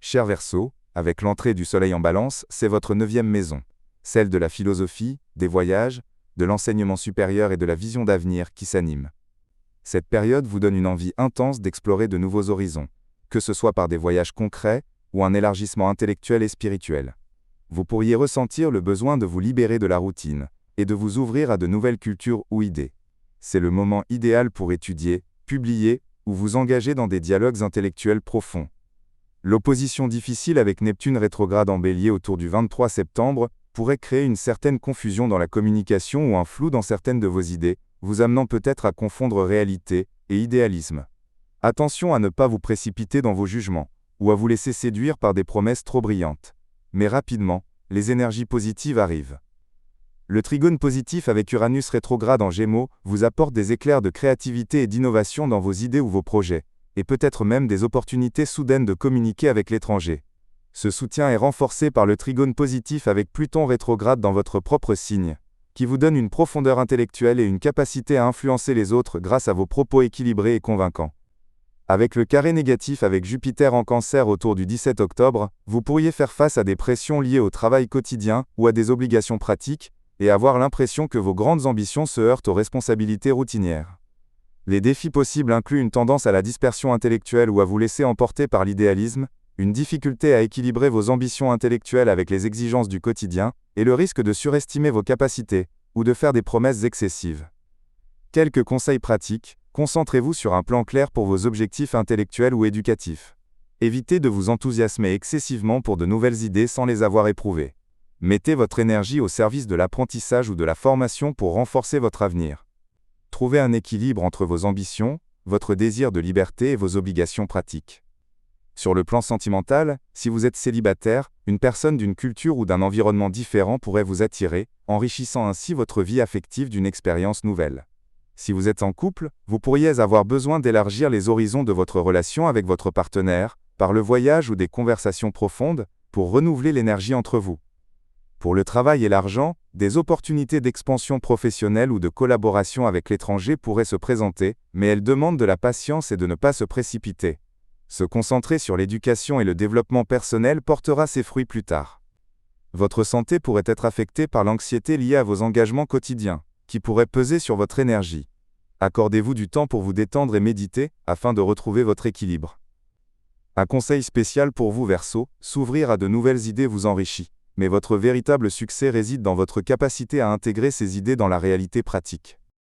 Cher Verseau, avec l'entrée du Soleil en Balance, c'est votre 9e maison, celle de la philosophie, des voyages, de l'enseignement supérieur et de la vision d'avenir qui s'anime. Cette période vous donne une envie intense d'explorer de nouveaux horizons, que ce soit par des voyages concrets ou un élargissement intellectuel et spirituel. Vous pourriez ressentir le besoin de vous libérer de la routine et de vous ouvrir à de nouvelles cultures ou idées. C'est le moment idéal pour étudier, publier ou vous engager dans des dialogues intellectuels profonds. L'opposition difficile avec Neptune rétrograde en Bélier autour du 23 septembre pourrait créer une certaine confusion dans la communication ou un flou dans certaines de vos idées, vous amenant peut-être à confondre réalité et idéalisme. Attention à ne pas vous précipiter dans vos jugements, ou à vous laisser séduire par des promesses trop brillantes. Mais rapidement, les énergies positives arrivent. Le trigone positif avec Uranus rétrograde en Gémeaux vous apporte des éclairs de créativité et d'innovation dans vos idées ou vos projets, et peut-être même des opportunités soudaines de communiquer avec l'étranger. Ce soutien est renforcé par le trigone positif avec Pluton rétrograde dans votre propre signe, qui vous donne une profondeur intellectuelle et une capacité à influencer les autres grâce à vos propos équilibrés et convaincants. Avec le carré négatif avec Jupiter en Cancer autour du 17 octobre, vous pourriez faire face à des pressions liées au travail quotidien ou à des obligations pratiques, et avoir l'impression que vos grandes ambitions se heurtent aux responsabilités routinières. Les défis possibles incluent une tendance à la dispersion intellectuelle ou à vous laisser emporter par l'idéalisme, une difficulté à équilibrer vos ambitions intellectuelles avec les exigences du quotidien, et le risque de surestimer vos capacités, ou de faire des promesses excessives. Quelques conseils pratiques, concentrez-vous sur un plan clair pour vos objectifs intellectuels ou éducatifs. Évitez de vous enthousiasmer excessivement pour de nouvelles idées sans les avoir éprouvées. Mettez votre énergie au service de l'apprentissage ou de la formation pour renforcer votre avenir. Trouvez un équilibre entre vos ambitions, votre désir de liberté et vos obligations pratiques. Sur le plan sentimental, si vous êtes célibataire, une personne d'une culture ou d'un environnement différent pourrait vous attirer, enrichissant ainsi votre vie affective d'une expérience nouvelle. Si vous êtes en couple, vous pourriez avoir besoin d'élargir les horizons de votre relation avec votre partenaire, par le voyage ou des conversations profondes, pour renouveler l'énergie entre vous. Pour le travail et l'argent, des opportunités d'expansion professionnelle ou de collaboration avec l'étranger pourraient se présenter, mais elles demandent de la patience et de ne pas se précipiter. Se concentrer sur l'éducation et le développement personnel portera ses fruits plus tard. Votre santé pourrait être affectée par l'anxiété liée à vos engagements quotidiens, qui pourrait peser sur votre énergie. Accordez-vous du temps pour vous détendre et méditer, afin de retrouver votre équilibre. Un conseil spécial pour vous Verseau, s'ouvrir à de nouvelles idées vous enrichit. Mais votre véritable succès réside dans votre capacité à intégrer ces idées dans la réalité pratique.